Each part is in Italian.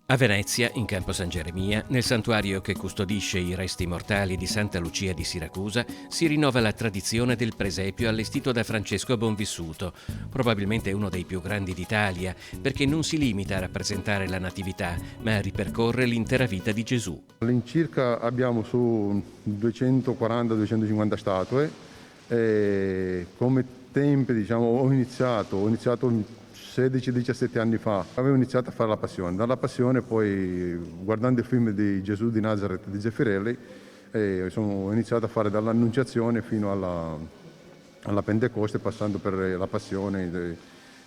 A Venezia, in Campo San Geremia, nel santuario che custodisce i resti mortali di Santa Lucia di Siracusa, si rinnova la tradizione del presepio allestito da Francesco Bonvissuto, probabilmente uno dei più grandi d'Italia, perché non si limita a rappresentare la Natività, ma ripercorre l'intera vita di Gesù. All'incirca abbiamo su 240-250 statue. Come tempi, diciamo, ho iniziato 16-17 anni fa. Avevo iniziato a fare la Passione. Dalla Passione poi, guardando il film di Gesù di Nazareth di Zeffirelli, ho iniziato a fare dall'Annunciazione fino alla Pentecoste, passando per la Passione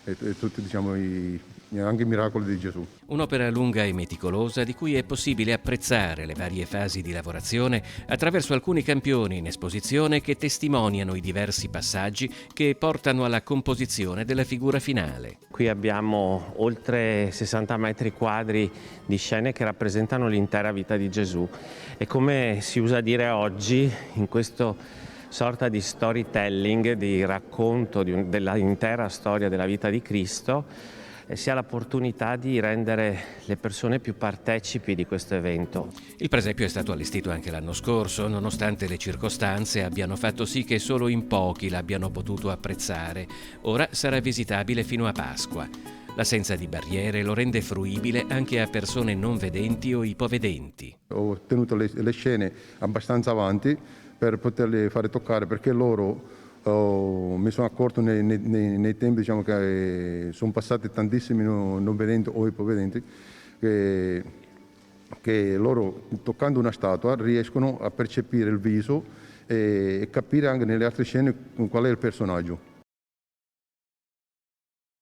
e tutti, diciamo, anche i miracoli di Gesù. Un'opera lunga e meticolosa di cui è possibile apprezzare le varie fasi di lavorazione attraverso alcuni campioni in esposizione che testimoniano i diversi passaggi che portano alla composizione della figura finale. Qui abbiamo oltre 60 metri quadri di scene che rappresentano l'intera vita di Gesù e, come si usa dire oggi, in questo sorta di storytelling, di racconto dell'intera storia della vita di Cristo, si ha l'opportunità di rendere le persone più partecipi di questo evento. Il presepio è stato allestito anche l'anno scorso, nonostante le circostanze abbiano fatto sì che solo in pochi l'abbiano potuto apprezzare. Ora sarà visitabile fino a Pasqua. L'assenza di barriere lo rende fruibile anche a persone non vedenti o ipovedenti. Ho tenuto le scene abbastanza avanti per poterle fare toccare, perché loro, mi sono accorto nei tempi, diciamo, che sono passati tantissimi non vedenti o ipovedenti, che loro, toccando una statua, riescono a percepire il viso e capire anche nelle altre scene qual è il personaggio.